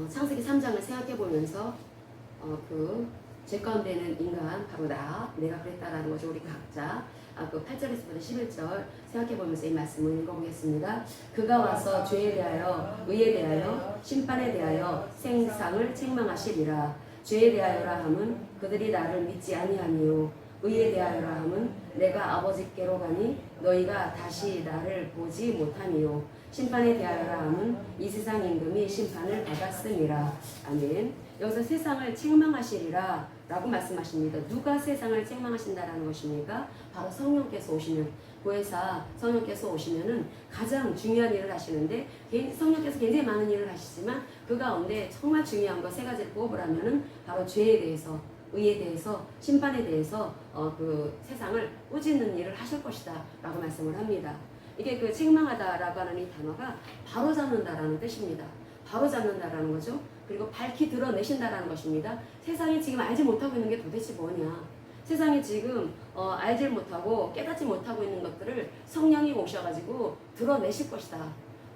창세기 3장을 생각해 보면서 죄 가운데는 인간 바로 내가 그랬다라는 거죠. 우리 각자 그 8절에서부터 11절 생각해 보면서 이 말씀을 읽어보겠습니다. 그가 와서 죄에 대하여 의에 대하여 심판에 대하여 생상을 책망하시리라. 죄에 대하여라 함은 그들이 나를 믿지 아니하니요 의에 대하여라 함은 내가 아버지께로 가니 너희가 다시 나를 보지 못하니요 심판에 대하여라 함은 이 세상 임금이 심판을 받았음이라. 아멘. 여기서 세상을 책망하시리라 라고 말씀하십니다. 누가 세상을 책망하신다라는 것입니까? 바로 성령께서 오시면, 교회사 성령께서 오시면은 가장 중요한 일을 하시는데, 성령께서 굉장히 많은 일을 하시지만 그 가운데 정말 중요한 거 세 가지를 꼽으라면은 바로 죄에 대해서, 의에 대해서, 심판에 대해서 그 세상을 꾸짖는 일을 하실 것이다 라고 말씀을 합니다. 이게 그 책망하다라고 하는 이 단어가 바로잡는다라는 뜻입니다. 바로잡는다라는 거죠. 그리고 밝히 드러내신다라는 것입니다. 세상이 지금 알지 못하고 있는 게 도대체 뭐냐. 세상이 지금 알지 못하고 깨닫지 못하고 있는 것들을 성령이 오셔가지고 드러내실 것이다.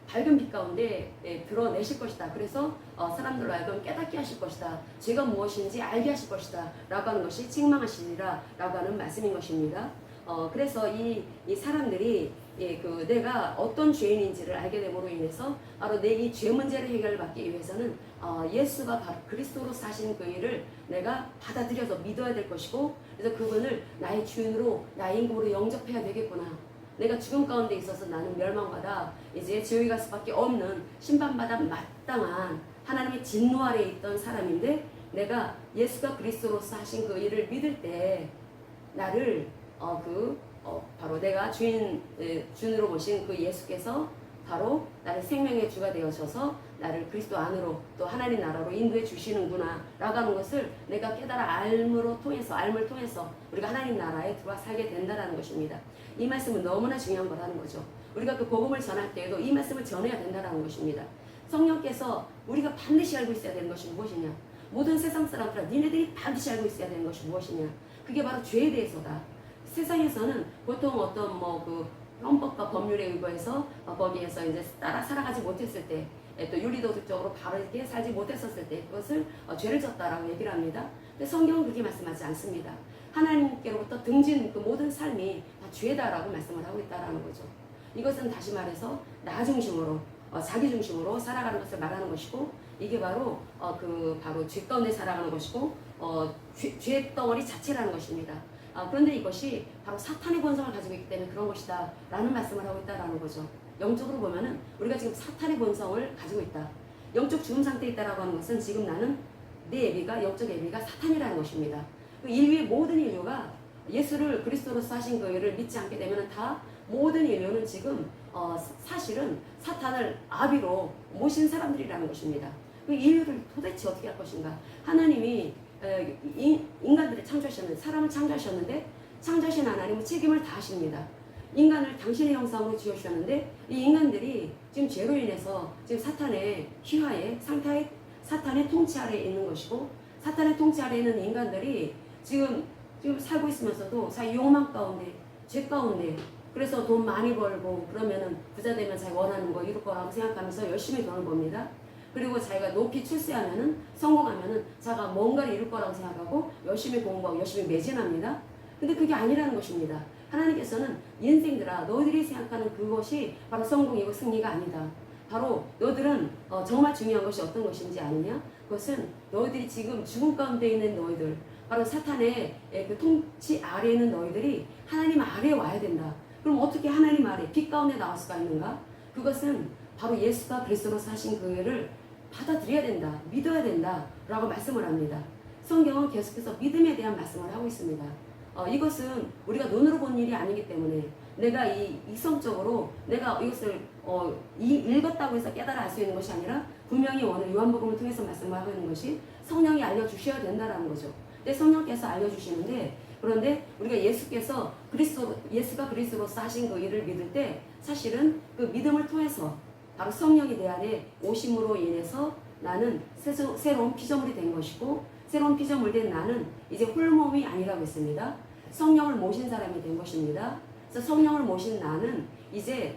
밝은 빛 가운데 드러내실 것이다. 그래서 사람들로 하여금 깨닫게 하실 것이다. 죄가 무엇인지 알게 하실 것이다 라고 하는 것이 책망하시리라 라고 하는 말씀인 것입니다. 그래서 이 사람들이 내가 어떤 죄인인지를 알게 됨으로 인해서 바로 내 이 죄 문제를 해결받기 위해서는 예수가 바로 그리스도로 사신 그 일을 내가 받아들여서 믿어야 될 것이고, 그래서 그분을 나의 주인으로, 나의 인격으로 영접해야 되겠구나. 내가 죽음 가운데 있어서 나는 멸망받아 이제 지옥에 갈 수밖에 없는 심판받아 마땅한 하나님의 진노 아래에 있던 사람인데, 내가 예수가 그리스도로서 하신 그 일을 믿을 때 나를 바로 내가 주인으로 모신 그 예수께서 바로 나를 생명의 주가 되어셔서 나를 그리스도 안으로 또 하나님 나라로 인도해 주시는구나 라고 하는 것을 내가 깨달아 알m을 통해서 우리가 하나님 나라에 들어와 살게 된다는 것입니다. 이 말씀은 너무나 중요한 거라는 거죠. 우리가 그 복음을 전할 때에도 이 말씀을 전해야 된다는 것입니다. 성령께서 우리가 반드시 알고 있어야 되는 것이 무엇이냐. 모든 세상 사람들아 니네들이 반드시 알고 있어야 되는 것이 무엇이냐. 그게 바로 죄에 대해서다. 세상에서는 보통 어떤 헌법과 법률에 의거해서 거기에서 이제 따라 살아가지 못했을 때, 또 윤리도덕적으로 바르게 살지 못했었을 때 그것을 죄를 졌다라고 얘기를 합니다. 근데 성경은 그렇게 말씀하지 않습니다. 하나님께로부터 등진 그 모든 삶이 다 죄다라고 말씀을 하고 있다라는 거죠. 이것은 다시 말해서 나 중심으로, 자기 중심으로 살아가는 것을 말하는 것이고, 이게 바로 바로 죄 가운데 살아가는 것이고, 죄 덩어리 자체라는 것입니다. 그런데 이것이 바로 사탄의 본성을 가지고 있기 때문에 그런 것이다 라는 말씀을 하고 있다라는 거죠. 영적으로 보면은 우리가 지금 사탄의 본성을 가지고 있다. 영적 죽음 상태에 있다라고 하는 것은 지금 나는 내 예비가, 영적 예비가 사탄이라는 것입니다. 인류의 모든 인류가 예수를 그리스도로서 하신 그 일을 믿지 않게 되면은 다 모든 인류는 지금 사실은 사탄을 아비로 모신 사람들이라는 것입니다. 그 인류를 도대체 어떻게 할 것인가. 하나님이 인간들을 창조하셨는데, 사람을 창조하셨는데 창조하신 하나님은 책임을 다하십니다. 인간을 당신의 형상으로 지어주셨는데 이 인간들이 지금 죄로 인해서 지금 사탄의 희화에 사탄의 통치 아래에 있는 것이고, 사탄의 통치 아래에 있는 인간들이 지금 살고 있으면서도 자기 욕망 가운데, 죄 가운데, 그래서 돈 많이 벌고 그러면은 부자 되면 자기 원하는 거 이룰 거라고 생각하면서 열심히 돈을 법니다. 그리고 자기가 높이 출세하면은, 성공하면은 자기가 뭔가를 이룰 거라고 생각하고 열심히 공부하고 열심히 매진합니다. 근데 그게 아니라는 것입니다. 하나님께서는 인생들아 너희들이 생각하는 그것이 바로 성공이고 승리가 아니다. 바로 너희들은 정말 중요한 것이 어떤 것인지 아느냐? 그것은 너희들이 지금 죽음 가운데 있는 너희들, 바로 사탄의 그 통치 아래에 있는 너희들이 하나님 아래에 와야 된다. 그럼 어떻게 하나님 아래 빛 가운데 나올 수가 있는가? 그것은 바로 예수가 그리스도로서 하신 그 일을 받아들여야 된다, 믿어야 된다 라고 말씀을 합니다. 성경은 계속해서 믿음에 대한 말씀을 하고 있습니다. 이것은 우리가 눈으로 본 일이 아니기 때문에 내가 이성적으로 내가 이것을 읽었다고 해서 깨달아 알 수 있는 것이 아니라 분명히 오늘 요한복음을 통해서 말씀을 하고 있는 것이 성령이 알려주셔야 된다는 거죠. 근데 성령께서 알려주시는데, 그런데 우리가 예수가 그리스도로서 하신 그 일을 믿을 때 사실은 그 믿음을 통해서 바로 성령이 내 안에 오심으로 인해서 나는 새로운 피조물이 된 것이고, 새로운 피조물 된 나는 이제 홀몸이 아니라고 했습니다. 성령을 모신 사람이 된 것입니다. 그래서 성령을 모신 나는 이제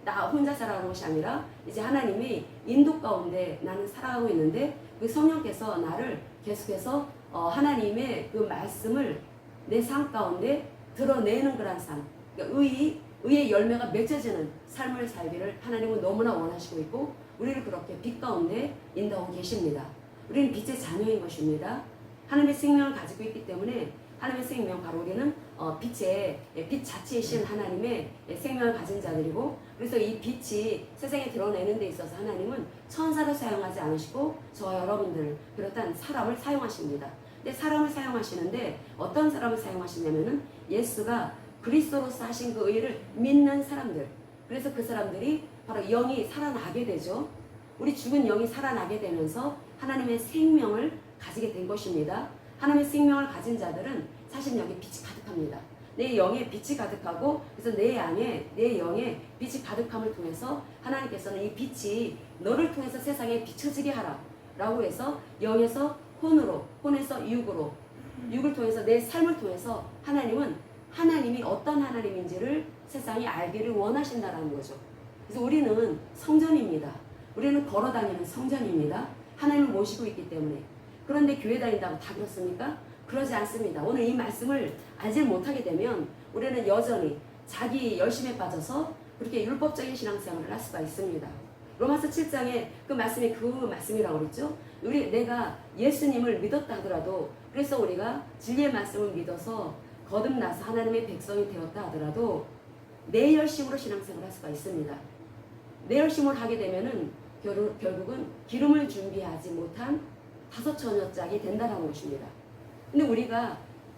나 혼자 살아가는 것이 아니라 이제 하나님이 인도 가운데 나는 살아가고 있는데 그 성령께서 나를 계속해서 하나님의 그 말씀을 내 삶 가운데 드러내는 그런 삶, 그러니까 의의 열매가 맺혀지는 삶을 살기를 하나님은 너무나 원하시고 있고 우리를 그렇게 빛 가운데 인도하고 계십니다. 우리는 빛의 자녀인 것입니다. 하나님의 생명을 가지고 있기 때문에 하나님의 생명, 바로 우리는 빛 자체이신 하나님의 생명을 가진 자들이고, 그래서 이 빛이 세상에 드러내는 데 있어서 하나님은 천사를 사용하지 않으시고 저와 여러분들을 비롯한 사람을 사용하십니다. 근데 사람을 사용하시는데 어떤 사람을 사용하시냐면은 예수가 그리스도로서 하신 그 의를 믿는 사람들, 그래서 그 사람들이 바로 영이 살아나게 되죠. 우리 죽은 영이 살아나게 되면서 하나님의 생명을 가지게 된 것입니다. 하나님의 생명을 가진 자들은 사실 여기 빛이 가득합니다. 내 영에 빛이 가득하고, 그래서 내 영에 빛이 가득함을 통해서 하나님께서는 이 빛이 너를 통해서 세상에 비춰지게 하라 라고 해서 영에서 혼으로, 혼에서 육으로, 육을 통해서 내 삶을 통해서 하나님이 어떤 하나님인지를 세상이 알기를 원하신다는 거죠. 그래서 우리는 성전입니다. 우리는 걸어다니는 성전입니다. 하나님을 모시고 있기 때문에. 그런데 교회 다닌다고 다 그렇습니까? 그러지 않습니다. 오늘 이 말씀을 알지 못하게 되면 우리는 여전히 자기 열심에 빠져서 그렇게 율법적인 신앙생활을 할 수가 있습니다. 로마서 7장에 그 말씀이 그 말씀이라고 그랬죠. 내가 예수님을 믿었다 하더라도, 그래서 우리가 진리의 말씀을 믿어서 거듭나서 하나님의 백성이 되었다 하더라도 내 열심으로 신앙생활을 할 수가 있습니다. 내 열심을 하게 되면은 결국은 기름을 준비하지 못한 다섯 처녀짝이 된다는 것입니다. 근데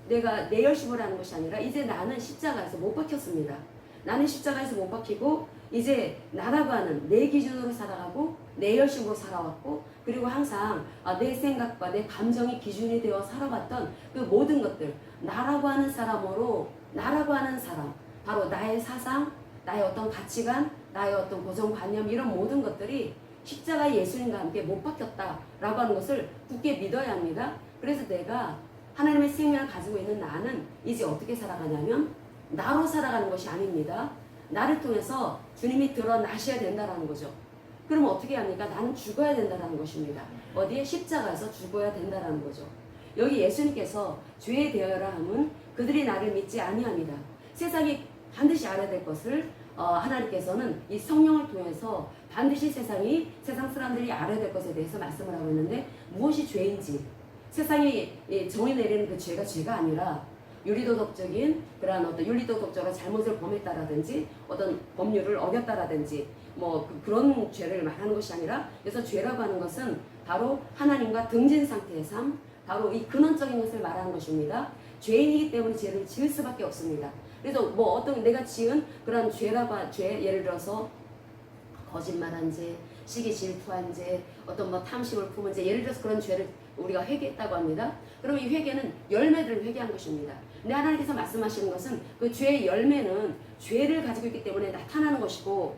내가 내 열심을 하는 것이 아니라 이제 나는 십자가에서 못 박혔습니다. 나는 십자가에서 못 박히고 이제 나라고 하는 내 기준으로 살아가고 내 열심으로 살아왔고, 그리고 항상 내 생각과 내 감정이 기준이 되어 살아왔던 그 모든 것들, 나라고 하는 사람으로, 나라고 하는 사람, 바로 나의 사상, 나의 어떤 가치관, 나의 어떤 고정관념, 이런 모든 것들이 십자가의 예수님과 함께 못 박혔다라고 하는 것을 굳게 믿어야 합니다. 그래서 내가 하나님의 생명을 가지고 있는 나는 이제 어떻게 살아가냐면 나로 살아가는 것이 아닙니다. 나를 통해서 주님이 드러나셔야 된다는 거죠. 그럼 어떻게 합니까? 나는 죽어야 된다는 것입니다. 어디에? 십자가에서 죽어야 된다는 거죠. 여기 예수님께서 죄에 대하여라 함은 그들이 나를 믿지 아니합니다. 세상이 반드시 알아야 될 것을 하나님께서는 이 성령을 통해서 반드시 세상 사람들이 알아야 될 것에 대해서 말씀을 하고 있는데, 무엇이 죄인지, 세상이 정의 내리는 그 죄가 아니라 윤리도덕적인 그러한 어떤 윤리도덕적으로 잘못을 범했다라든지 어떤 법률을 어겼다라든지 그런 죄를 말하는 것이 아니라, 그래서 죄라고 하는 것은 바로 하나님과 등진 상태의 삶, 바로 이 근원적인 것을 말하는 것입니다. 죄인이기 때문에 죄를 지을 수밖에 없습니다. 그래서 어떤 내가 지은 그런 죄, 예를 들어서 거짓말한 죄, 시기 질투한 죄, 어떤 탐심을 품은 죄, 예를 들어서 그런 죄를 우리가 회개했다고 합니다. 그럼 이 회개는 열매들을 회개한 것입니다. 근데 하나님께서 말씀하시는 것은 그 죄의 열매는 죄를 가지고 있기 때문에 나타나는 것이고,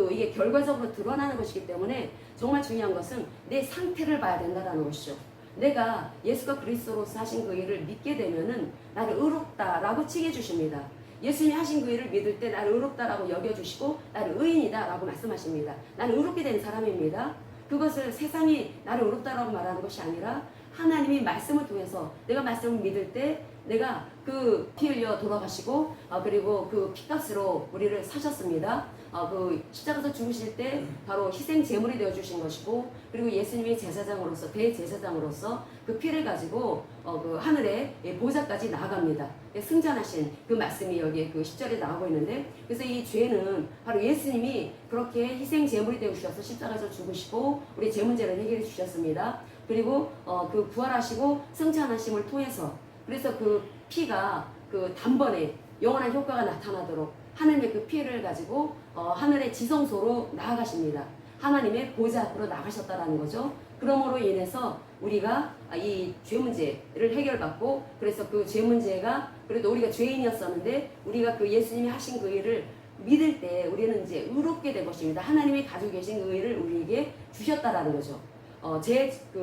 이게 결과적으로 드러나는 것이기 때문에 정말 중요한 것은 내 상태를 봐야 된다는 것이죠. 내가 예수가 그리스도로서 하신 그 일을 믿게 되면은 나를 의롭다라고 칭해 주십니다. 예수님이 하신 그 일을 믿을 때 나를 의롭다라고 여겨주시고 나를 의인이다라고 말씀하십니다. 나는 의롭게 된 사람입니다. 그것을 세상이 나를 의롭다라고 말하는 것이 아니라 하나님이 말씀을 통해서 내가 말씀을 믿을 때 내가 그 피 흘려 돌아가시고 그리고 그 피값으로 우리를 사셨습니다. 그 십자가에서 죽으실 때 바로 희생 제물이 되어 주신 것이고, 그리고 예수님이 제사장으로서 대제사장으로서 그 피를 가지고 그 하늘의 보좌까지 나아갑니다. 승천하신 그 말씀이 여기에 그 10절에 나오고 있는데, 그래서 이 죄는 바로 예수님이 그렇게 희생 제물이 되어 주셔서 십자가에서 죽으시고 우리 죄 문제를 해결해 주셨습니다. 그리고 그 부활하시고 승천하심을 통해서, 그래서 그 피가 그 단번에 영원한 효과가 나타나도록 하나님의 그 피를 가지고 하늘의 지성소로 나아가십니다. 하나님의 보좌 앞으로 나가셨다라는 거죠. 그러므로 인해서 우리가 이 죄 문제를 해결받고, 그래서 그 죄 문제가, 그래도 우리가 죄인이었었는데 우리가 그 예수님이 하신 그 일을 믿을 때 우리는 이제 의롭게 된 것입니다. 하나님이 가지고 계신 그 의를 우리에게 주셨다라는 거죠.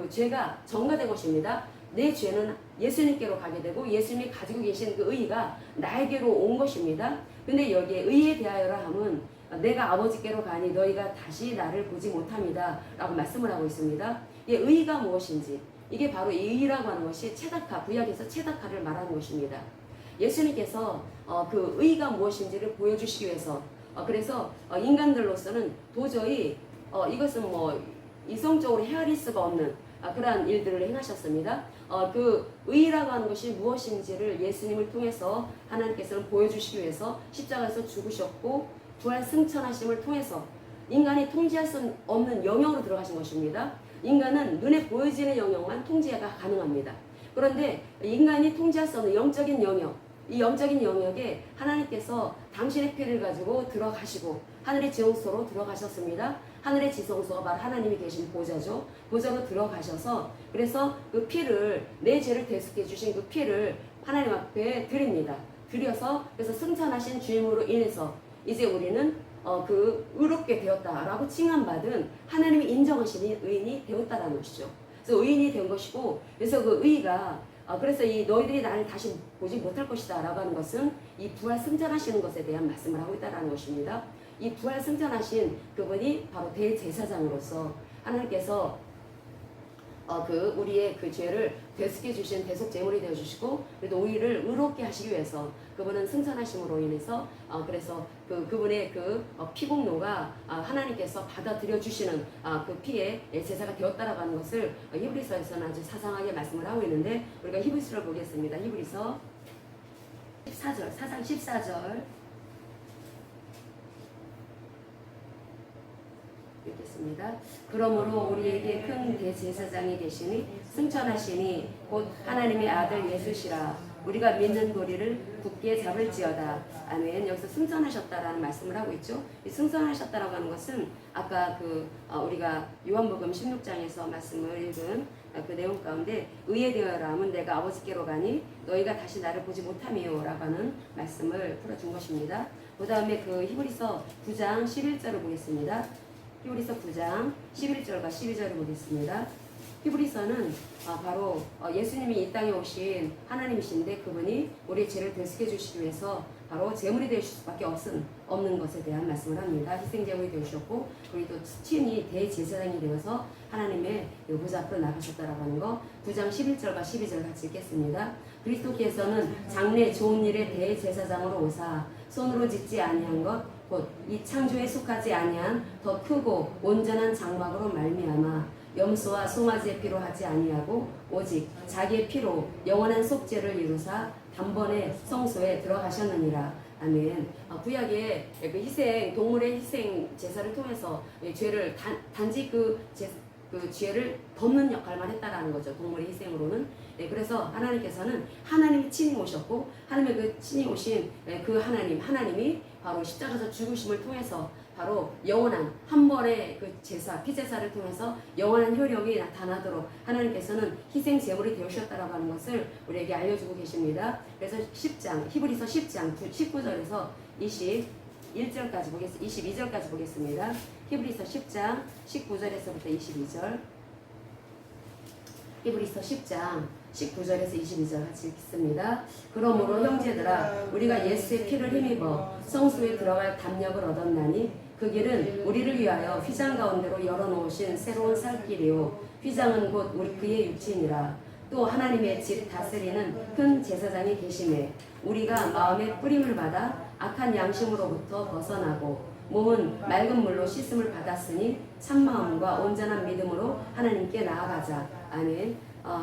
죄가 전가된 것입니다. 내 죄는 예수님께로 가게 되고 예수님이 가지고 계신 그 의가 나에게로 온 것입니다. 근데 여기에 의에 대하여라 함은 내가 아버지께로 가니 너희가 다시 나를 보지 못함이다 라고 말씀을 하고 있습니다. 이 의가 무엇인지, 이게 바로 이 의라고 하는 것이 체다카, 구약에서 체다카를 말하는 것입니다. 예수님께서 그 의가 무엇인지를 보여주시기 위해서 그래서 인간들로서는 도저히 이것은 뭐 이성적으로 헤아릴 수가 없는 그러한 일들을 행하셨습니다. 그 의라고 하는 것이 무엇인지를 예수님을 통해서 하나님께서는 보여주시기 위해서 십자가에서 죽으셨고 부활 승천하심을 통해서 인간이 통제할 수 없는 영역으로 들어가신 것입니다. 인간은 눈에 보여지는 영역만 통제가 가능합니다. 그런데 인간이 통제할 수 없는 영적인 영역, 이 영적인 영역에 하나님께서 당신의 피를 가지고 들어가시고 하늘의 지성소로 들어가셨습니다. 하늘의 지성소가 바로 하나님이 계신 보좌죠. 보좌로 들어가셔서 그래서 그 피를, 내 죄를 대속해 주신 그 피를 하나님 앞에 드립니다. 드려서 그래서 승천하신 주임으로 인해서 이제 우리는 그 의롭게 되었다라고 칭함받은 하나님이 인정하시는 의인이 되었다라는 것이죠. 그래서 의인이 된 것이고, 그래서 그 의가 그래서 이 너희들이 나를 다시 보지 못할 것이다 라고 하는 것은 이 부활 승천하시는 것에 대한 말씀을 하고 있다는 것입니다. 이 부활 승천하신 그분이 바로 대제사장으로서 하나님께서 그 우리의 그 죄를 대속해 주신 대속 제물이 되어 주시고, 그래도 우리를 의롭게 하시기 위해서 그분은 승천하심으로 인해서 그래서 그분의 그 피공로가 하나님께서 받아들여 주시는 그 피의 제사가 되었다라고 하는 것을 히브리서에서는 아주 사상하게 말씀을 하고 있는데, 우리가 히브리서를 보겠습니다. 히브리서 14절, 4장 14절 읽겠습니다. 그러므로 우리에게 큰 대제사장이 되시니 승천하시니 곧 하나님의 아들 예수시라. 우리가 믿는 도리를 굳게 잡을지어다. 아멘. 여기서 승천하셨다라는 말씀을 하고 있죠. 이 승천하셨다라고 하는 것은 아까 우리가 요한복음 16장에서 말씀을 읽은 그 내용 가운데 의에 되어라면 내가 아버지께로 가니 너희가 다시 나를 보지 못하미요 라고 하는 말씀을 풀어준 것입니다. 그 다음에 그 히브리서 9장 11절을 보겠습니다. 히브리서 9장 11절과 12절을 보겠습니다. 히브리서는 바로 예수님이 이 땅에 오신 하나님이신데 그분이 우리의 죄를 대속해 주시기 위해서 바로 제물이 되실 수밖에 없는 것에 대한 말씀을 합니다. 희생제물이 되셨고 그리고 또 친히 대제사장이 되어서 하나님의 보좌 앞으로 나가셨다라고 하는 거 9장 11절과 12절 같이 읽겠습니다. 그리스도께서는 장래 좋은 일의 대제사장으로 오사 손으로 짓지 아니한 것 곧 이 창조에 속하지 아니한 더 크고 온전한 장막으로 말미암아 염소와 송아지의 피로 하지 아니하고 오직 자기의 피로 영원한 속죄를 이루사 단번에 성소에 들어가셨느니라. 아멘. 구약의 그 희생, 동물의 희생 제사를 통해서 죄를 단지 그 죄를 덮는 역할만 했다라는 거죠. 동물의 희생으로는. 그래서 하나님께서는 하나님이 친히 오셨고 하나님의 그 친히 오신 그 하나님이 바로 십자가에서 죽으심을 통해서 바로 영원한 한 번의 그 제사, 피제사를 통해서 영원한 효력이 나타나도록 하나님께서는 희생 제물이 되셨다라고 하는 것을 우리에게 알려주고 계십니다. 그래서 10장, 히브리서 10장 19절에서 21절까지 22절까지 보겠습니다. 히브리서 10장 19절에서부터 22절. 히브리서 10장 19절에서 22절 같이 읽습니다. 그러므로 형제들아 우리가 예수의 피를 힘입어 성소에 들어갈 담력을 얻었나니 그 길은 우리를 위하여 휘장 가운데로 열어놓으신 새로운 살길이요 휘장은 곧 우리 그의 육친이라. 또 하나님의 집 다스리는 큰 제사장이 계심에 우리가 마음의 뿌림을 받아 악한 양심으로부터 벗어나고 몸은 맑은 물로 씻음을 받았으니 참마음과 온전한 믿음으로 하나님께 나아가자. 아멘.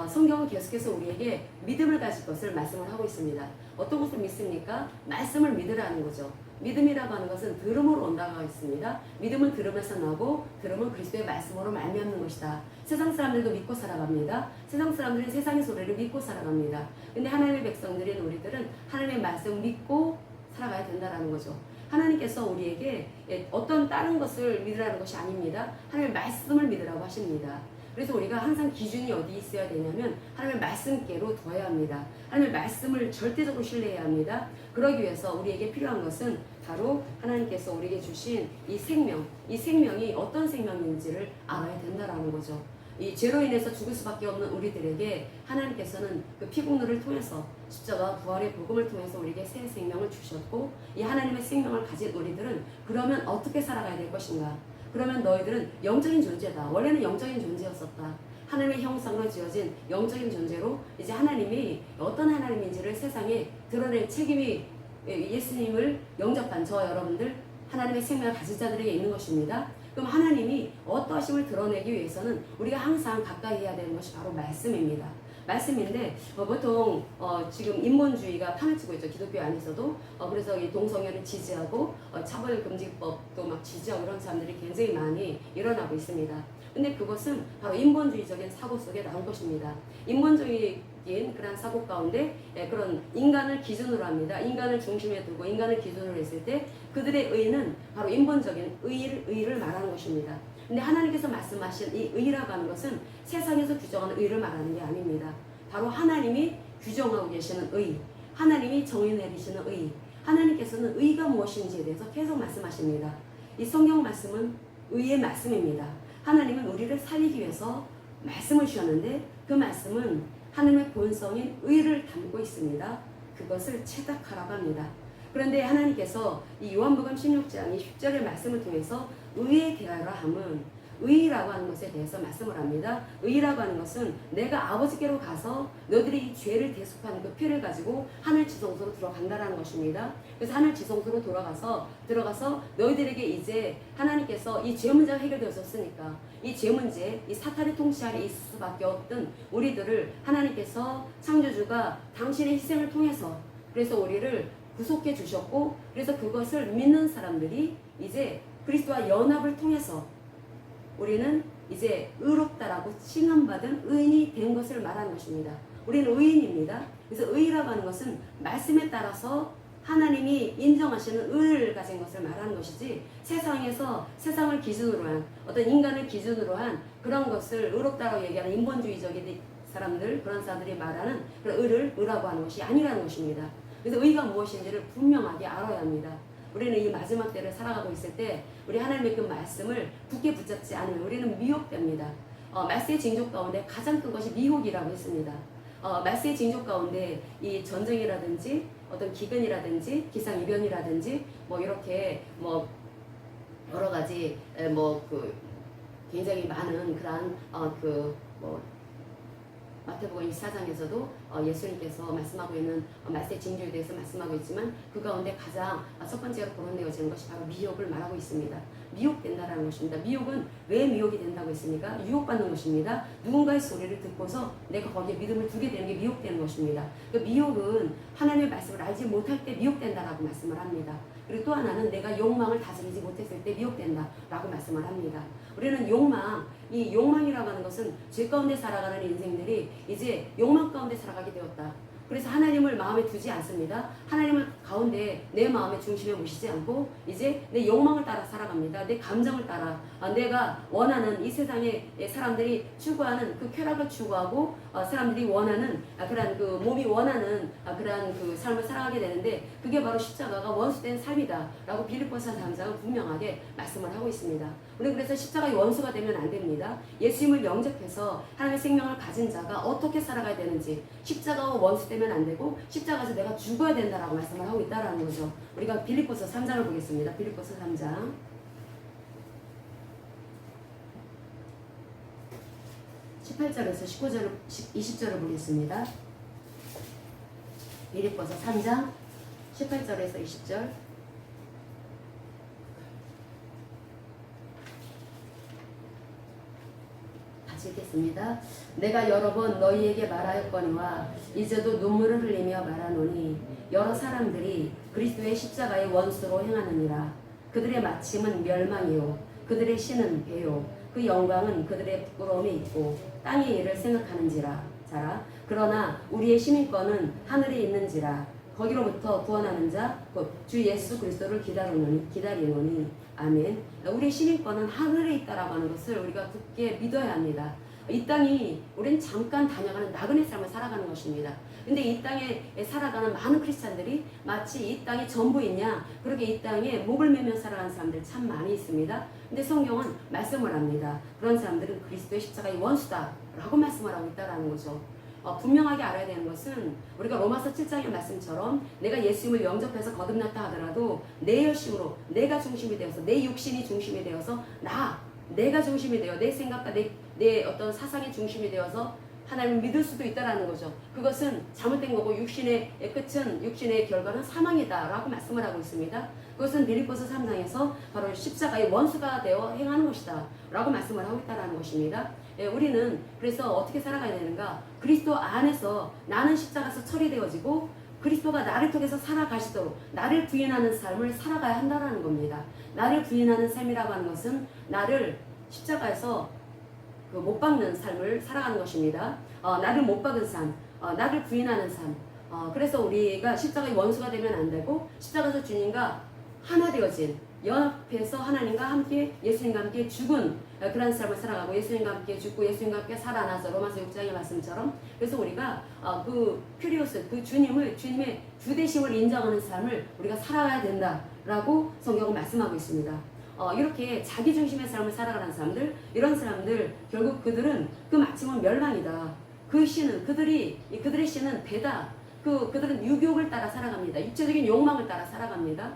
성경은 계속해서 우리에게 믿음을 가질 것을 말씀을 하고 있습니다. 어떤 것을 믿습니까? 말씀을 믿으라는 거죠. 믿음이라고 하는 것은 들음으로 온다고 있습니다. 믿음은 들음에서 나고 들음은 그리스도의 말씀으로 말미암는 것이다. 세상 사람들도 믿고 살아갑니다. 세상 사람들은 세상의 소리를 믿고 살아갑니다. 근데 하나님의 백성들인 우리들은 하나님의 말씀을 믿고 살아가야 된다는 거죠. 하나님께서 우리에게 어떤 다른 것을 믿으라는 것이 아닙니다. 하나님의 말씀을 믿으라고 하십니다. 그래서 우리가 항상 기준이 어디 있어야 되냐면 하나님의 말씀께로 둬야 합니다. 하나님의 말씀을 절대적으로 신뢰해야 합니다. 그러기 위해서 우리에게 필요한 것은 바로 하나님께서 우리에게 주신 이 생명, 이 생명이 어떤 생명인지를 알아야 된다라는 거죠. 이 죄로 인해서 죽을 수밖에 없는 우리들에게 하나님께서는 그 피국물을 통해서 십자가 부활의 복음을 통해서 우리에게 새 생명을 주셨고, 이 하나님의 생명을 가진 우리들은 그러면 어떻게 살아가야 될 것인가? 그러면 너희들은 영적인 존재다. 원래는 영적인 존재였었다. 하나님의 형상으로 지어진 영적인 존재로 이제 하나님이 어떤 하나님인지를 세상에 드러낼 책임이 예수님을 영접한 저 여러분들 하나님의 생명을 가진 자들에게 있는 것입니다. 그럼 하나님이 어떠하심을 드러내기 위해서는 우리가 항상 가까이 해야 되는 것이 바로 말씀입니다. 말씀인데 보통 지금 인본주의가 판을 치고 있죠. 기독교 안에서도. 그래서 이 동성애를 지지하고 차별금지법도 막 지지하고 이런 사람들이 굉장히 많이 일어나고 있습니다. 근데 그것은 바로 인본주의적인 사고 속에 나온 것입니다. 인본주의인 그런 사고 가운데 그런 인간을 기준으로 합니다. 인간을 중심에 두고 인간을 기준으로 했을 때 그들의 의는 바로 인본적인 의를 말하는 것입니다. 근데 하나님께서 말씀하신 이 의라고 하는 것은 세상에서 규정하는 의를 말하는 게 아닙니다. 바로 하나님이 규정하고 계시는 의, 하나님이 정의 내리시는 의, 하나님께서는 의가 무엇인지에 대해서 계속 말씀하십니다. 이 성경 말씀은 의의 말씀입니다. 하나님은 우리를 살리기 위해서 말씀을 주셨는데 그 말씀은 하나님의 본성인 의를 담고 있습니다. 그것을 체득하라고 합니다. 그런데 하나님께서 이 요한복음 16장 10절의 말씀을 통해서 의에 대하여 함은 의라고 하는 것에 대해서 말씀을 합니다. 의라고 하는 것은 내가 아버지께로 가서 너희들이 이 죄를 대속하는 그 피를 가지고 하늘 지성소로 들어간다라는 것입니다. 그래서 하늘 지성소로 들어가서 너희들에게 이제 하나님께서 이 죄 문제가 해결되었으니까 이 죄 문제, 이 사탄의 통치 아래 있을 수밖에 없던 우리들을 하나님께서 창조주가 당신의 희생을 통해서 그래서 우리를 구속해 주셨고, 그래서 그것을 믿는 사람들이 이제 그리스도와 연합을 통해서 우리는 이제 의롭다라고 칭함받은 의인이 된 것을 말하는 것입니다. 우리는 의인입니다. 그래서 의라고 하는 것은 말씀에 따라서 하나님이 인정하시는 의를 가진 것을 말하는 것이지, 세상에서 세상을 기준으로 한 어떤 인간을 기준으로 한 그런 것을 의롭다라고 얘기하는 인본주의적인 사람들, 그런 사람들이 말하는 그런 의를 의라고 하는 것이 아니라는 것입니다. 그래서 의가 무엇인지를 분명하게 알아야 합니다. 우리는 이 마지막 때를 살아가고 있을 때 우리 하나님의 그 말씀을 굳게 붙잡지 않으면 우리는 미혹됩니다. 말세의 징조 가운데 가장 큰 것이 미혹이라고 했습니다. 말세의 징조 가운데 이 전쟁이라든지 어떤 기근이라든지 기상이변이라든지 뭐 이렇게 뭐 여러 가지 굉장히 많은 그런 마태복음 24장에서도 예수님께서 말씀하고 있는 말세 징조에 대해서 말씀하고 있지만 그 가운데 가장 첫 번째로 거론되어지는 것이 바로 미혹을 말하고 있습니다. 미혹된다라는 것입니다. 미혹은 왜 미혹이 된다고 했습니까? 유혹받는 것입니다. 누군가의 소리를 듣고서 내가 거기에 믿음을 두게 되는 게 미혹되는 것입니다. 그 미혹은 하나님의 말씀을 알지 못할 때 미혹된다라고 말씀을 합니다. 그리고 또 하나는 내가 욕망을 다스리지 못했을 때 미혹된다라고 말씀을 합니다. 우리는 이 욕망이라고 하는 것은 죄 가운데 살아가는 인생들이 이제 욕망 가운데 살아가게 되었다. 그래서 하나님을 마음에 두지 않습니다. 하나님을 가운데 내 마음의 중심에 모시지 않고 이제 내 욕망을 따라 살아갑니다. 내 감정을 따라 내가 원하는 이 세상에 사람들이 추구하는 그 쾌락을 추구하고 사람들이 원하는 그런 그 몸이 원하는 그런 그 삶을 살아가게 되는데 그게 바로 십자가가 원수된 삶이다 라고 빌립보서 3장은 분명하게 말씀을 하고 있습니다. 우리 그래서 십자가의 원수가 되면 안 됩니다. 예수님을 영접해서 하나님의 생명을 가진 자가 어떻게 살아가야 되는지, 십자가와 원수 되면 안 되고 십자가에서 내가 죽어야 된다라고 말씀을 하고 있다라는 거죠. 우리가 빌립보서 3장을 보겠습니다. 빌립보서 3장 18절에서 19절, 20절을 보겠습니다. 빌립보서 3장 18절에서 20절. 같이 읽겠습니다. 내가 여러 번 너희에게 말하였거니와 이제도 눈물을 흘리며 말하노니 여러 사람들이 그리스도의 십자가의 원수로 행하느니라. 그들의 마침은 멸망이요 그들의 신은 배요 그 영광은 그들의 부끄러움이 있고 땅의 일을 생각하는지라. 자라 그러나 우리의 시민권은 하늘에 있는지라. 거기로부터 구원하는 자 곧 주 예수 그리스도를 기다리노니 아멘. 우리의 시민권은 하늘에 있다라고 하는 것을 우리가 굳게 믿어야 합니다. 이 땅이 우리는 잠깐 다녀가는 나그네 삶을 살아가는 것입니다. 근데 이 땅에 살아가는 많은 크리스찬들이 마치 이 땅이 전부이냐, 그렇게 이 땅에 목을 매며 살아가는 사람들 참 많이 있습니다. 근데 성경은 말씀을 합니다. 그런 사람들은 그리스도의 십자가의 원수다라고 말씀을 하고 있다라는 거죠. 분명하게 알아야 되는 것은 우리가 로마서 7장의 말씀처럼 내가 예수님을 영접해서 거듭났다 하더라도 내 열심으로 내가 중심이 되어서 내 육신이 중심이 되어서 내가 중심이 되어 내 생각과 내 어떤 사상이 중심이 되어서 하나님을 믿을 수도 있다라는 거죠. 그것은 잘못된 거고 육신의 끝은 육신의 결과는 사망이다라고 말씀을 하고 있습니다. 그것은 빌립보서 3장에서 바로 십자가의 원수가 되어 행하는 것이다 라고 말씀을 하고 있다는 것입니다. 우리는 그래서 어떻게 살아가야 되는가? 그리스도 안에서 나는 십자가에서 처리되어지고 그리스도가 나를 통해서 살아가시도록 나를 부인하는 삶을 살아가야 한다는 겁니다. 나를 부인하는 삶이라고 하는 것은 나를 십자가에서 못 박는 삶을 살아가는 것입니다. 나를 못 박은 삶, 나를 부인하는 삶. 그래서 우리가 십자가의 원수가 되면 안 되고 십자가에서 주님과 하나 되어진 연합해서 하나님과 함께 예수님과 함께 죽은 그런 삶을 살아가고 예수님과 함께 죽고 예수님과 함께 살아나서 로마서 6장의 말씀처럼 그래서 우리가 그 퓨리오스 그 주님의 주되심을 인정하는 삶을 우리가 살아가야 된다라고 성경은 말씀하고 있습니다. 이렇게 자기 중심의 삶을 살아가는 사람들 이런 사람들 결국 그들은 그 마침은 멸망이다. 그들의 신은 배다. 그들은 유욕을 따라 살아갑니다. 육체적인 욕망을 따라 살아갑니다.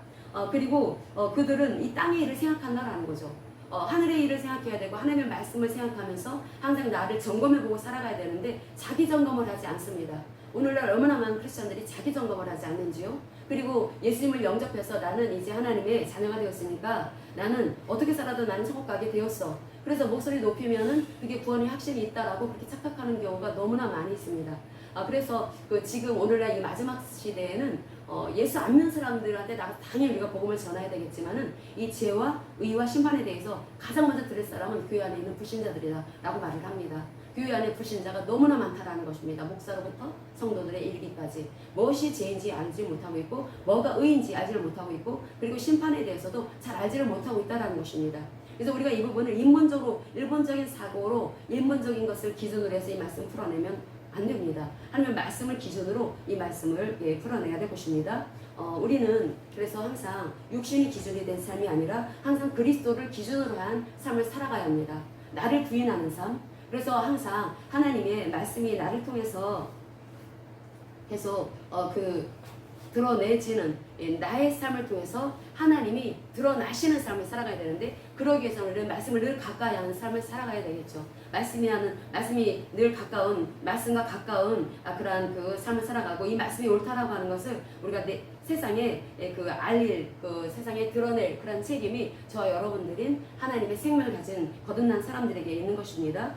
그리고 그들은 이 땅의 일을 생각한다라는 거죠. 하늘의 일을 생각해야 되고 하나님의 말씀을 생각하면서 항상 나를 점검해보고 살아가야 되는데 자기 점검을 하지 않습니다. 오늘날 얼마나 많은 크리스천들이 자기 점검을 하지 않는지요. 그리고 예수님을 영접해서 나는 이제 하나님의 자녀가 되었으니까 나는 어떻게 살아도 나는 천국 가게 되었어. 그래서 목소리 높이면은 그게 구원의 확신이 있다라고 그렇게 착각하는 경우가 너무나 많이 있습니다. 그래서 지금 오늘날 이 마지막 시대에는 예수 안 믿는 사람들한테 당연히 우리가 복음을 전해야 되겠지만은 이 죄와 의와 심판에 대해서 가장 먼저 들을 사람은 교회 안에 있는 불신자들이다 라고 말을 합니다. 교회 안에 불신자가 너무나 많다라는 것입니다. 목사로부터 성도들의 일기까지 무엇이 죄인지 알지 못하고 있고 뭐가 의인지 알지를 못하고 있고 그리고 심판에 대해서도 잘 알지를 못하고 있다는 것입니다. 그래서 우리가 이 부분을 일본적인 사고로 일본적인 것을 기준으로 해서 이 말씀 풀어내면 안 됩니다. 하나님의 말씀을 기준으로 이 말씀을 풀어내야 될 것입니다. 우리는 그래서 항상 육신이 기준이 된 삶이 아니라 항상 그리스도를 기준으로 한 삶을 살아가야 합니다. 나를 부인하는 삶. 그래서 항상 하나님의 말씀이 나를 통해서 계속 드러내지는 나의 삶을 통해서 하나님이 드러나시는 삶을 살아가야 되는데 그러기 위해서는 말씀을 늘 가까이 하는 삶을 살아가야 되겠죠. 말씀이 늘 가까운 말씀과 가까운 그러한 그 삶을 살아가고 이 말씀이 옳다라고 하는 것을 우리가 세상에 세상에 드러낼 그런 책임이 저와 여러분들인 하나님의 생명을 가진 거듭난 사람들에게 있는 것입니다.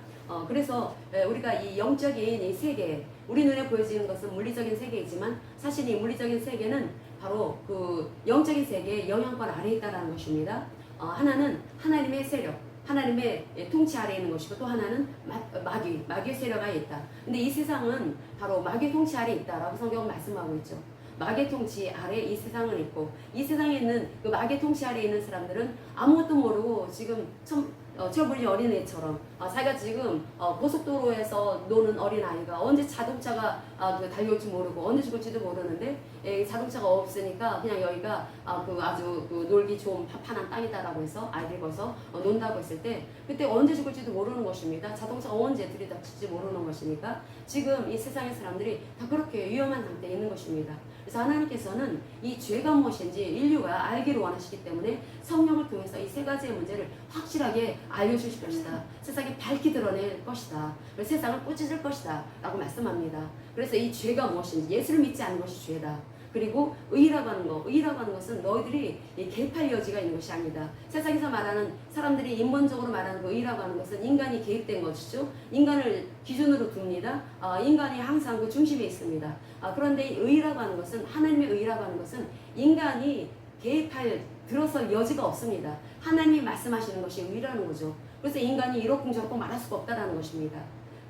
그래서 우리가 이 영적인 이 세계 우리 눈에 보여지는 것은 물리적인 세계이지만 사실 이 물리적인 세계는 바로 그 영적인 세계의 영향권 아래에 있다는 것입니다. 하나는 하나님의 세력 하나님의 통치 아래에 있는 것이고 또 하나는 마귀의 세력에 있다. 근데 이 세상은 바로 마귀의 통치 아래에 있다라고 성경은 말씀하고 있죠. 마귀의 통치 아래 이 세상은 있고 이 세상에 있는 그 마귀의 통치 아래에 있는 사람들은 아무것도 모르고 지금 철부지 어린애처럼 자기가 지금 고속도로에서 노는 어린아이가 언제 자동차가 달려올지 모르고 언제 죽을지도 모르는데 자동차가 없으니까 그냥 여기가 아주 놀기 좋은 파판한 땅이다라고 해서 아이들 거기서 논다고 했을 때 그때 언제 죽을지도 모르는 것입니다. 자동차가 언제 들이닥칠지 모르는 것이니까 지금 이 세상의 사람들이 다 그렇게 위험한 상태에 있는 것입니다. 그래서 하나님께서는 이 죄가 무엇인지 인류가 알기를 원하시기 때문에 성령을 통해서 이 세 가지의 문제를 확실하게 알려주실 것이다. 세상에 밝히 드러낼 것이다. 세상을 꾸짖을 것이다. 라고 말씀합니다. 그래서 이 죄가 무엇인지 예수를 믿지 않는 것이 죄다. 그리고 의라고 하는 것은 너희들이 개입할 여지가 있는 것이 아니다. 세상에서 말하는 사람들이 인본적으로 말하는 그 의라고 하는 것은 인간이 개입된 것이죠. 인간을 기준으로 둡니다. 인간이 항상 그 중심에 있습니다. 그런데 이 의라고 하는 것은 하나님의 의라고 하는 것은 인간이 들어설 여지가 없습니다. 하나님이 말씀하시는 것이 의라는 거죠. 그래서 인간이 이러쿵저러쿵 말할 수가 없다는 것입니다.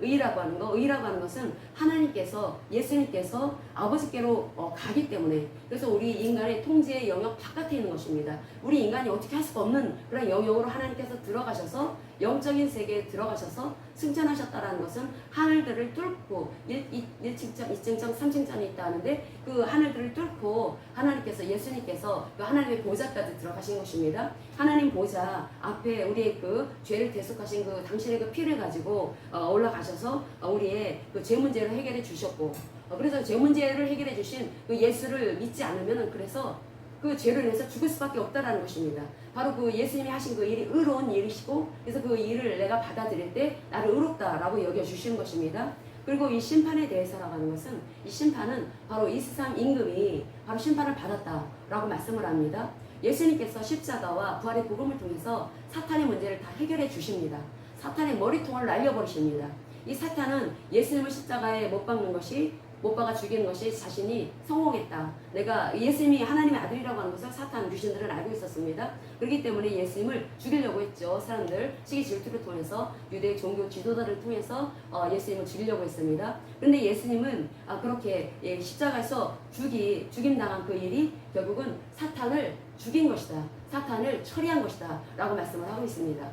의라고 하는 것은 하나님께서 예수님께서 아버지께로 가기 때문에 그래서 우리 인간의 통제의 영역 바깥에 있는 것입니다. 우리 인간이 어떻게 할 수가 없는 그런 영역으로 하나님께서 들어가셔서 영적인 세계에 들어가셔서 승천하셨다라는 것은 하늘들을 뚫고 1층점, 2층점, 3층점이 있다 하는데 그 하늘들을 뚫고 하나님께서 예수님께서 그 하나님의 보좌까지 들어가신 것입니다. 하나님 보좌 앞에 우리의 그 죄를 대속하신 그 당신의 그 피를 가지고 올라가셔서 우리의 그 죄 문제를 해결해 주셨고 그래서 죄 문제를 해결해 주신 그 예수를 믿지 않으면 그래서 그 죄로 인해서 죽을 수밖에 없다라는 것입니다. 바로 그 예수님이 하신 그 일이 의로운 일이시고 그래서 그 일을 내가 받아들일 때 나를 의롭다라고 여겨주시는 것입니다. 그리고 이 심판에 대해서라고 하는 것은 이 심판은 바로 이 세상 임금이 바로 심판을 받았다라고 말씀을 합니다. 예수님께서 십자가와 부활의 복음을 통해서 사탄의 문제를 다 해결해 주십니다. 사탄의 머리통을 날려버리십니다. 이 사탄은 예수님을 십자가에 못 박아 죽이는 것이 자신이 성공했다. 내가 예수님이 하나님의 아들이라고 하는 것을 사탄 귀신들은 알고 있었습니다. 그렇기 때문에 예수님을 죽이려고 했죠. 사람들 시기 질투를 통해서 유대 종교 지도자를 통해서 예수님을 죽이려고 했습니다. 그런데 예수님은 그렇게 십자가에서 죽임당한 그 일이 결국은 사탄을 죽인 것이다. 사탄을 처리한 것이다. 라고 말씀을 하고 있습니다.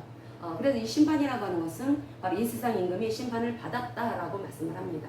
그래서 이 심판이라고 하는 것은 바로 이 세상 임금이 심판을 받았다라고 말씀을 합니다.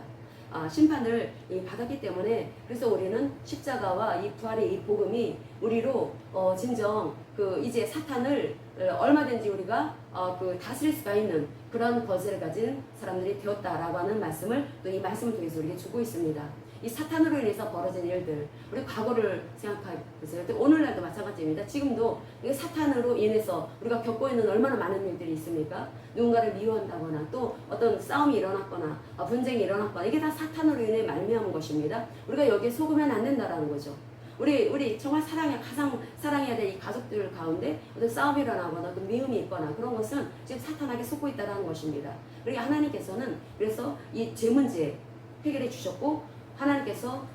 심판을 받았기 때문에 그래서 우리는 십자가와 이 부활의 이 복음이 우리로 진정 그 이제 사탄을 얼마든지 우리가 그 다스릴 수가 있는 그런 권세를 가진 사람들이 되었다라고 하는 말씀을 또 이 말씀을 통해서 우리에게 주고 있습니다. 이 사탄으로 인해서 벌어진 일들, 우리 과거를 생각해 보세요. 오늘날도 마찬가지입니다. 지금도 사탄으로 인해서 우리가 겪고 있는 얼마나 많은 일들이 있습니까? 누군가를 미워한다거나 또 어떤 싸움이 일어났거나 분쟁이 일어났거나 이게 다 사탄으로 인해 말미암은 것입니다. 우리가 여기에 속으면 안 된다라는 거죠. 우리 정말 가장 사랑해야 될 이 가족들 가운데 어떤 싸움이 일어나거나 어떤 미움이 있거나 그런 것은 지금 사탄에게 속고 있다는 것입니다. 그러니까 하나님께서는 그래서 이 죄 문제 해결해 주셨고 하나님께서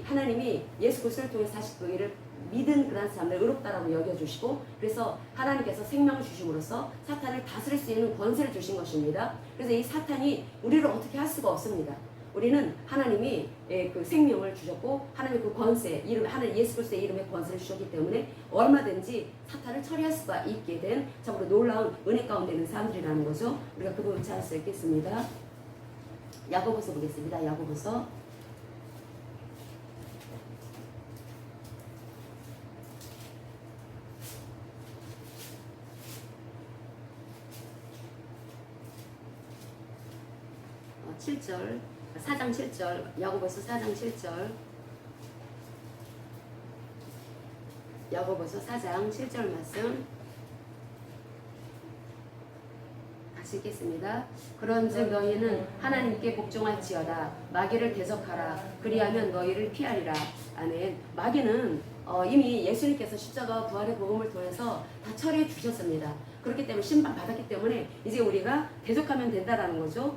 하나님이 예수 그리스도를 통해서 다시 그 일을 믿은 그런 사람들 의롭다라고 여겨주시고 그래서 하나님께서 생명을 주심으로써 사탄을 다스릴 수 있는 권세를 주신 것입니다. 그래서 이 사탄이 우리를 어떻게 할 수가 없습니다. 우리는 하나님이 그 생명을 주셨고 하나님의 그 권세, 하나님 예수 그리스도의 이름의 권세를 주셨기 때문에 얼마든지 사탄을 처리할 수가 있게 된 참으로 놀라운 은혜 가운데 있는 사람들이라는 거죠. 우리가 그 부분 잘 수 있겠습니다. 야고보서 보겠습니다. 야고보서 7절, 4장 7절, 야고보서 4장 7절, 야고보서 4장 7절 말씀 같이 읽겠습니다. 그런즉 너희는 하나님께 복종할지어다. 마귀를 대적하라. 그리하면 너희를 피하리라. 아멘. 마귀는 이미 예수님께서 십자가와 부활의 복음을 통해서 다 처리해 주셨습니다. 그렇기 때문에 심판 받았기 때문에 이제 우리가 대적하면 된다라는 거죠.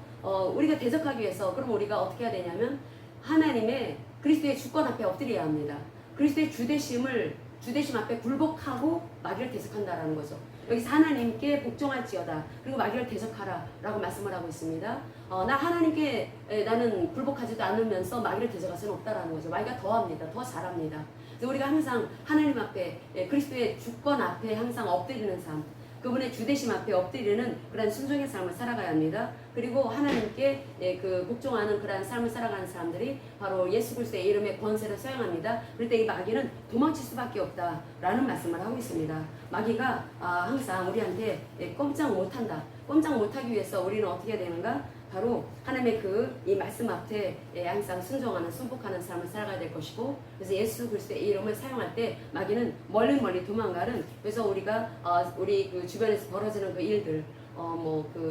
우리가 대적하기 위해서 그럼 우리가 어떻게 해야 되냐면 하나님의 그리스도의 주권 앞에 엎드려야 합니다. 그리스도의 주대심 앞에 굴복하고 마귀를 대적한다라는 거죠. 여기서 하나님께 복종할지어다. 그리고 마귀를 대적하라 라고 말씀을 하고 있습니다. 나 하나님께 나는 굴복하지도 않으면서 마귀를 대적할 수는 없다라는 거죠. 마귀가 더합니다. 더 잘합니다. 우리가 항상 하나님 앞에 그리스도의 주권 앞에 항상 엎드리는 삶, 그분의 주대심 앞에 엎드리는 그런 순종의 삶을 살아가야 합니다. 그리고 하나님께 그 복종하는 그런 삶을 살아가는 사람들이 바로 예수 그리스도의 이름의 권세를 사용합니다. 그럴 때 이 마귀는 도망칠 수밖에 없다라는 말씀을 하고 있습니다. 마귀가 항상 우리한테 꼼짝 못한다. 꼼짝 못하기 위해서 우리는 어떻게 해야 되는가? 바로 하나님의 이 말씀 앞에 항상 순복하는 삶을 살아가야 될 것이고, 그래서 예수 그리스도의 이름을 사용할 때 마귀는 멀리 도망가는, 그래서 우리가 우리 그 주변에서 벌어지는 그 일들,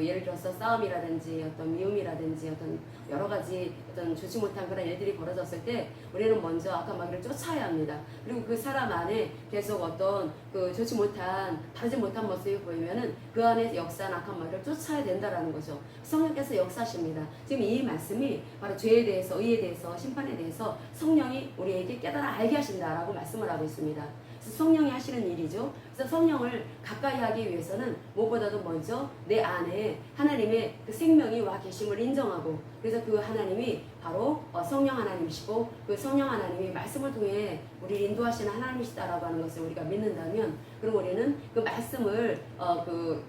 예를 들어서 싸움이라든지 어떤 미움이라든지 어떤 여러 가지 어떤 좋지 못한 그런 일들이 벌어졌을 때 우리는 먼저 악한 마귀를 쫓아야 합니다. 그리고 그 사람 안에 계속 어떤 그 좋지 못한, 바르지 못한 모습이 보이면은 그 안에 역사한 악한 마귀를 쫓아야 된다라는 거죠. 성령께서 역사하십니다. 지금 이 말씀이 바로 죄에 대해서, 의에 대해서, 심판에 대해서 성령이 우리에게 깨달아 알게 하신다라고 말씀을 하고 있습니다. 그래서 성령이 하시는 일이죠. 그래서 성령을 가까이 하기 위해서는 무엇보다도 먼저 내 안에 하나님의 그 생명이 와 계심을 인정하고, 그래서 그 하나님이 바로 성령 하나님이시고, 그 성령 하나님이 말씀을 통해 우리를 인도하시는 하나님이시다라고 하는 것을 우리가 믿는다면, 그럼 우리는 그 말씀을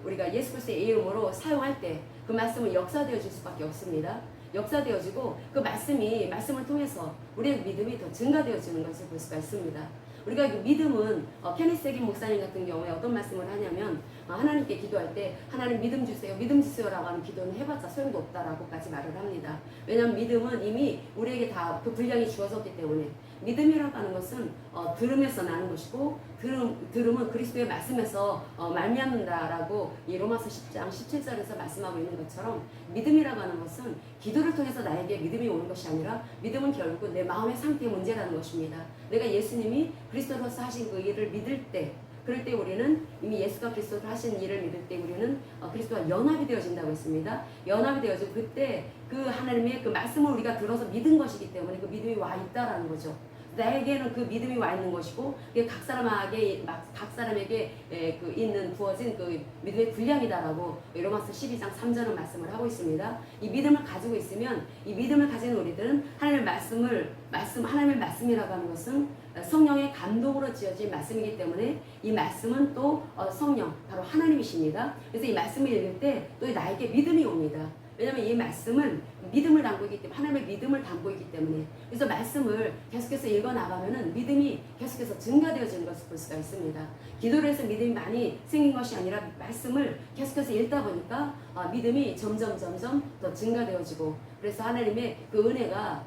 우리가 예수 그리스도의 이름으로 사용할 때 그 말씀은 역사되어질 수밖에 없습니다. 역사되어지고 그 말씀을 통해서 우리의 믿음이 더 증가되어지는 것을 볼 수가 있습니다. 우리가 그 믿음은 케니스 해긴 목사님 같은 경우에 어떤 말씀을 하냐면, 하나님께 기도할 때 하나님 믿음 주세요라고 하는 기도는 해봤자 소용도 없다라고까지 말을 합니다. 왜냐하면 믿음은 이미 우리에게 다 그 분량이 주어졌기 때문에. 믿음이라고 하는 것은 들음에서 나는 것이고, 들음은 그리스도의 말씀에서 말미암는다라고 이 로마서 10장 17절에서 말씀하고 있는 것처럼, 믿음이라고 하는 것은 기도를 통해서 나에게 믿음이 오는 것이 아니라, 믿음은 결국 내 마음의 상태의 문제라는 것입니다. 내가 예수님이 그리스도로서 하신 그 일을 믿을 때, 그럴 때 우리는 이미 예수가 그리스도로 하신 일을 믿을 때 우리는 그리스도와 연합이 되어진다고 했습니다. 연합이 되어지고, 그때 그 하나님의 그 말씀을 우리가 들어서 믿은 것이기 때문에 그 믿음이 와 있다라는 거죠. 나에게는 그 믿음이 와 있는 것이고, 각 사람에게 있는 부어진 그 믿음의 분량이다라고 로마서 12장 3절은 말씀을 하고 있습니다. 이 믿음을 가지고 있으면, 이 믿음을 가진 우리들은 하나님의 말씀이라고 하는 것은 성령의 감동으로 지어진 말씀이기 때문에, 이 말씀은 또 성령, 바로 하나님이십니다. 그래서 이 말씀을 읽을 때 또 나에게 믿음이 옵니다. 왜냐하면 이 말씀은 믿음을 담고 있기 때문에, 하나님의 믿음을 담고 있기 때문에. 그래서 말씀을 계속해서 읽어나가면은 믿음이 계속해서 증가되어지는 것을 볼 수가 있습니다. 기도를 해서 믿음이 많이 생긴 것이 아니라, 말씀을 계속해서 읽다 보니까 믿음이 점점 더 증가되어지고, 그래서 하나님의 그 은혜가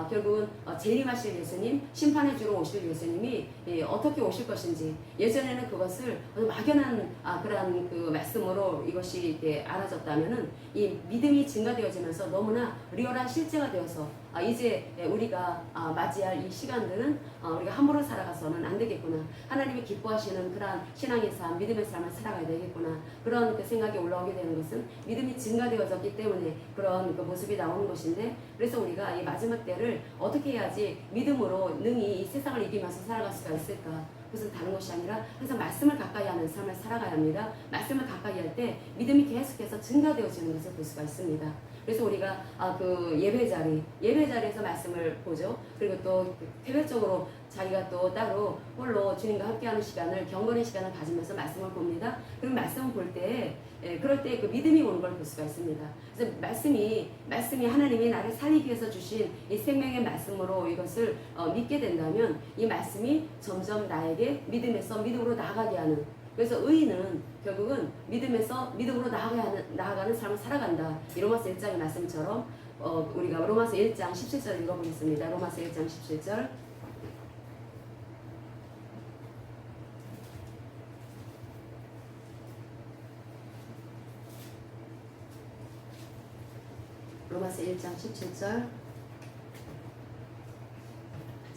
결국은 재림하실 예수님, 심판해 주러 오실 예수님이 어떻게 오실 것인지, 예전에는 그것을 막연한 그러한 그 말씀으로 이것이 이렇게 알아졌다면은, 이 믿음이 증가되어지면서 너무나 리얼한 실제가 되어서 이제 우리가 맞이할 이 시간들은 우리가 함부로 살아가서는 안 되겠구나, 하나님이 기뻐하시는 그러한 신앙의 삶, 믿음의 삶을 살아가야 되겠구나, 그런 그 생각이 올라오게 되는 것은 믿음이 증가되어졌기 때문에 그런 그 모습이 나오는 것인데, 그래서 우리가 이 마지막 때를 어떻게 해야지 믿음으로 능히 이 세상을 이기면서 살아갈 수가 있을까? 그것은 다른 것이 아니라 항상 말씀을 가까이 하는 삶을 살아가야 합니다. 말씀을 가까이 할 때 믿음이 계속해서 증가되어지는 것을 볼 수가 있습니다. 그래서 우리가 그 예배자리에서 말씀을 보죠. 그리고 또 개별적으로 자기가 또 따로 홀로 주님과 함께하는 시간을, 경건의 시간을 가지면서 말씀을 봅니다. 그럼 말씀을 볼 때, 그럴 때 그 믿음이 오는 걸 볼 수가 있습니다. 그래서 말씀이 하나님이 나를 살리기 위해서 주신 이 생명의 말씀으로 이것을 믿게 된다면, 이 말씀이 점점 나에게 믿음으로 나아가게 하는, 그래서 의인은 결국은 믿음으로 나아가는 삶을 살아간다. 이 로마서 1장의 말씀처럼 우리가 로마서 1장 17절 읽어보겠습니다. 로마서 1장 17절. 로마서 1장 17절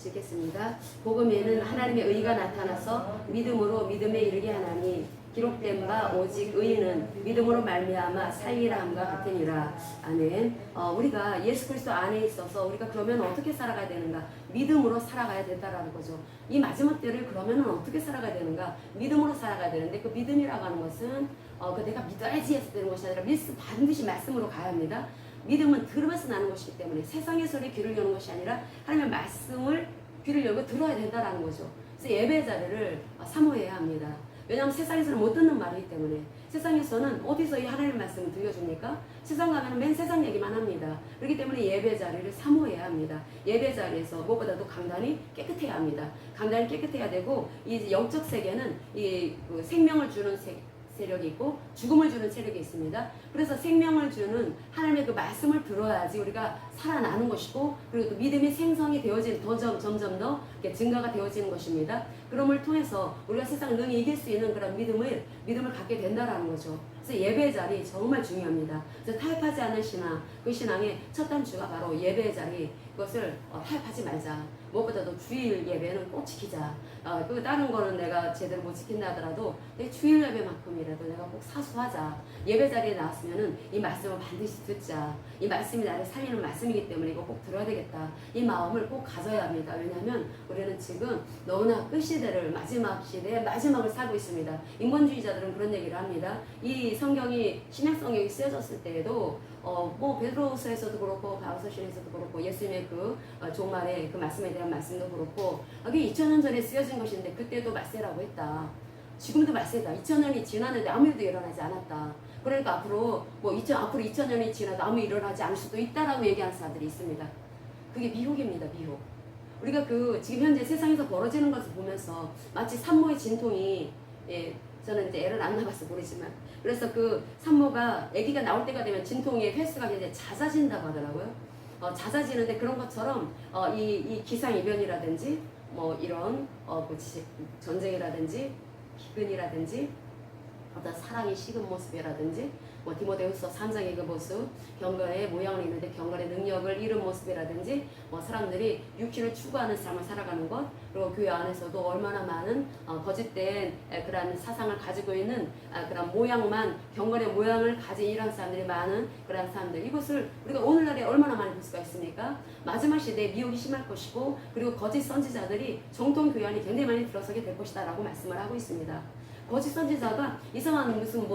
읽겠습니다. 복음에는 하나님의 의가 나타나서 믿음으로 믿음에 이르게 하나니, 기록된 바 오직 의인은 믿음으로 말미암아 살리라 함과 같으니라. 아멘. 우리가 예수 그리스도 안에 있어서 우리가 그러면 어떻게 살아가야 되는가? 믿음으로 살아가야 된다라는 거죠. 이 마지막 때를 그러면 어떻게 살아가야 되는가? 믿음으로 살아가야 되는데, 그 믿음이라고 하는 것은 내가 믿어야지 해서 되는 것이 아니라 반드시 말씀으로 가야 합니다. 믿음은 들으면서 나는 것이기 때문에, 세상의 소리에 귀를 여는 것이 아니라 하나님의 말씀을 귀를 열고 들어야 된다라는 거죠. 그래서 예배 자리를 사모해야 합니다. 왜냐하면 세상에서는 못 듣는 말이기 때문에. 세상에서는 어디서 이 하나님의 말씀을 들려줍니까? 세상 가면 맨 세상 얘기만 합니다. 그렇기 때문에 예배 자리를 사모해야 합니다. 예배 자리에서 무엇보다도 강단이 깨끗해야 합니다. 강단이 깨끗해야 되고, 이 영적 세계는 그 생명을 주는 세력이 있고 죽음을 주는 세력이 있습니다. 그래서 생명을 주는 하나님의 그 말씀을 들어야지 우리가 살아나는 것이고, 그리고 또 믿음이 생성이 되어지는, 점점 더 증가가 되어지는 것입니다. 그럼을 통해서 우리가 세상을 능히 이길 수 있는 그런 믿음을 갖게 된다라는 거죠. 그래서 예배 자리 정말 중요합니다. 그래서 타협하지 않은 신앙, 그 신앙의 첫 단추가 바로 예배 자리. 그것을 타협하지 말자. 무엇보다도 주일 예배는 꼭 지키자. 그 다른 거는 내가 제대로 못 지킨다 하더라도 내 주일 예배만큼이라도 내가 꼭 사수하자. 예배 자리에 나왔으면은 이 말씀을 반드시 듣자. 이 말씀이 나를 살리는 말씀이기 때문에 이거 꼭 들어야 되겠다. 이 마음을 꼭 가져야 합니다. 왜냐하면 우리는 지금 너무나 끝시대를 마지막 시대의 마지막을 살고 있습니다. 인본주의자들은 그런 얘기를 합니다. 이 성경이 신약 성경이 쓰여졌을 때에도 뭐 베드로서에서도 그렇고 바울서신에서도 그렇고 예수님의 그 종말의 그 말씀에 대한 말씀도 그렇고 그게 2000년 전에 쓰여진 것인데 그때도 말세라고 했다. 지금도 말세다. 2000년이 지났는데 아무 일도 일어나지 않았다. 그러니까 앞으로 앞으로 2000년이 지나도 아무 일 일어나지 않을 수도 있다라고 얘기하는 사람들이 있습니다. 그게 미혹입니다. 미혹. 우리가 그 지금 현재 세상에서 벌어지는 것을 보면서 마치 산모의 진통이 저는 이제 애를 안 낳아서 모르지만 그래서 그 산모가 아기가 나올 때가 되면 진통의 횟수가 이제 잦아진다고 하더라고요. 잦아지는데 그런 것처럼 이 기상이변이라든지 뭐 이런 전쟁이라든지 기근이라든지 어떤 사랑이 식은 모습이라든지 뭐 디모데후서 3장의 그 모습, 경건의 모양을 입는데 경건의 능력을 잃은 모습이라든지 뭐 사람들이 육신을 추구하는 삶을 살아가는 것, 그리고 교회 안에서도 얼마나 많은 거짓된 그런 사상을 가지고 있는 그런 모양만 경건의 모양을 가진 이런 사람들이 많은 그런 사람들, 이것을 우리가 오늘날에 얼마나 많이 볼 수가 있습니까? 마지막 시대에 미혹이 심할 것이고 그리고 거짓 선지자들이 정통 교회 안에 굉장히 많이 들어서게 될 것이다 라고 말씀을 하고 있습니다. 거짓 선지자가 이상한 무슨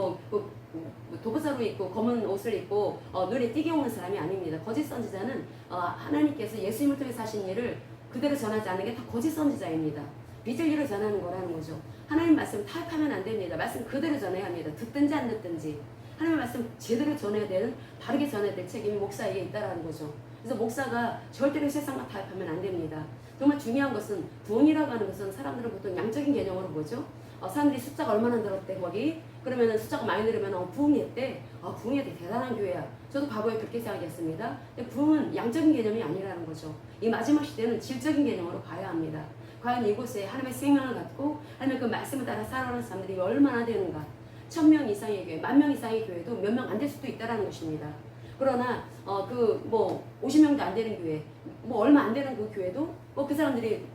도보자로 입고 검은 옷을 입고 눈에 띄게 오는 사람이 아닙니다. 거짓 선지자는 하나님께서 예수님을 통해서 하신 일을 그대로 전하지 않는 게 다 거짓 선지자입니다. 빚을 일을 전하는 거라는 거죠. 하나님 말씀 타협하면 안 됩니다. 말씀 그대로 전해야 합니다. 듣든지 안 듣든지 하나님 말씀 제대로 전해야 되는, 바르게 전해야 될 책임이 목사에게 있다라는 거죠. 그래서 목사가 절대로 세상과 타협하면 안 됩니다. 정말 중요한 것은 부흥이라고 하는 것은 사람들은 보통 양적인 개념으로 보죠. 사람들이 숫자가 얼마나 늘었대 거기? 그러면은 숫자가 많이 늘으면 부흥했대. 부흥이 되게 대단한 교회야. 저도 과거에 그렇게 생각했습니다. 근데 부흥은 양적인 개념이 아니라는 거죠. 이 마지막 시대는 질적인 개념으로 가야 합니다. 과연 이곳에 하나님의 생명을 갖고 하나님의 그 말씀을 따라 살아가는 사람들이 얼마나 되는가? 1000명 이상의 교회, 10,000명 이상의 교회도 몇 명 안 될 수도 있다라는 것입니다. 그러나 50명도 안 되는 교회, 얼마 안 되는 그 교회도 그 사람들이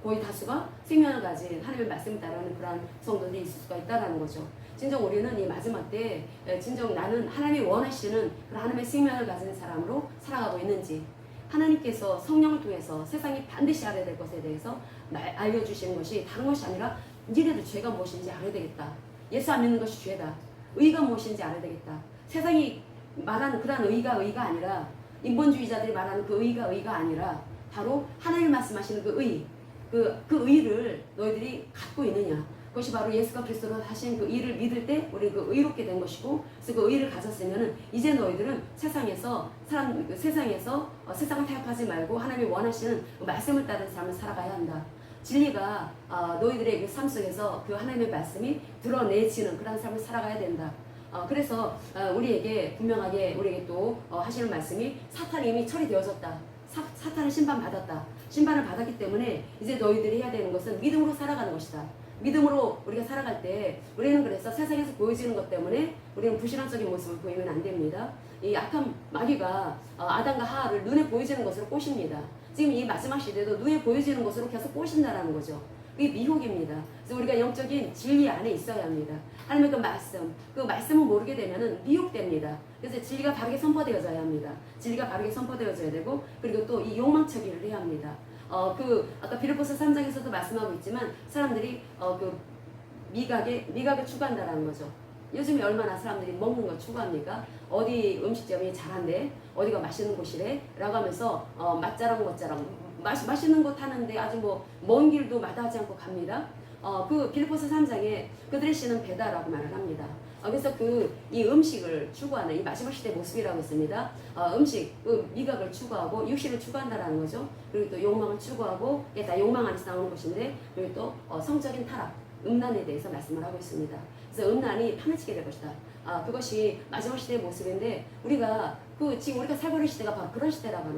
거의 다수가 생명을 가진 하나님의 말씀을 따르는 그러한 성도들이 있을 수가 있다는 거죠. 진정 우리는 이 마지막 때 진정 나는 하나님이 원하시는 그런 하나님의 생명을 가진 사람으로 살아가고 있는지, 하나님께서 성령을 통해서 세상이 반드시 알아야 될 것에 대해서 알려주시는 것이 다른 것이 아니라 니네들 죄가 무엇인지 알아야 되겠다. 예수 안 믿는 것이 죄다. 의가 무엇인지 알아야 되겠다. 세상이 말하는 그런 의가 아니라, 인본주의자들이 말하는 그 의가 아니라 바로 하나님 말씀하시는 그 의, 그 의를 너희들이 갖고 있느냐. 그것이 바로 예수가 그리스도로 하신 그 의를 믿을 때 우리 그 의롭게 된 것이고, 그래서 그 의를 가졌으면은 이제 너희들은 세상에서 세상을 타협하지 말고 하나님이 원하시는 그 말씀을 따른 삶을 살아가야 한다. 진리가 너희들의 그 삶 속에서 그 하나님의 말씀이 드러내지는 그런 삶을 살아가야 된다. 그래서 우리에게 분명하게 우리에게 또 하시는 말씀이 사탄이 이미 처리되어졌다. 사탄을 심판받았다. 심판을 받았기 때문에 이제 너희들이 해야 되는 것은 믿음으로 살아가는 것이다. 믿음으로 우리가 살아갈 때 우리는 그래서 세상에서 보여지는 것 때문에 우리는 불신앙적인 모습을 보이면 안 됩니다. 이 악한 마귀가 아담과 하와를 눈에 보여지는 것으로 꼬십니다. 지금 이 마지막 시대도 눈에 보여지는 것으로 계속 꼬신다라는 거죠. 이게 미혹입니다. 그래서 우리가 영적인 진리 안에 있어야 합니다. 하나님의 그 말씀을 모르게 되면은 미혹됩니다. 그래서 진리가 바르게 선포되어져야 합니다. 진리가 바르게 선포되어져야 되고, 그리고 또 이 욕망 처리를 해야 합니다. 아까 빌립보서 3장에서도 말씀하고 있지만 사람들이 미각을 추구한다라는 거죠. 요즘에 얼마나 사람들이 먹는 걸 추구합니까? 어디 음식점이 잘한데, 어디가 맛있는 곳이래 라고 하면서 맛자랑 멋자랑 맛있는 곳 하는데 아주 먼 길도 마다하지 않고 갑니다. 그 빌립보서 3장에 그들의 씨는 배다라고 말을 합니다. 그래서 이 음식을 추구하는 이 마지막 시대 모습이라고 했습니다. 미각을 추구하고 육신을 추구한다라는 거죠. 그리고 또 욕망을 추구하고, 이게 다 욕망 안에서 나오는 것인데, 그리고 또 성적인 타락, 음란에 대해서 말씀을 하고 있습니다. 그래서 음란이 파묻히게 될 것이다. 그것이 마지막 시대의 모습인데, 지금 우리가 살고 있는 시대가 바로 그런 시대라고 하는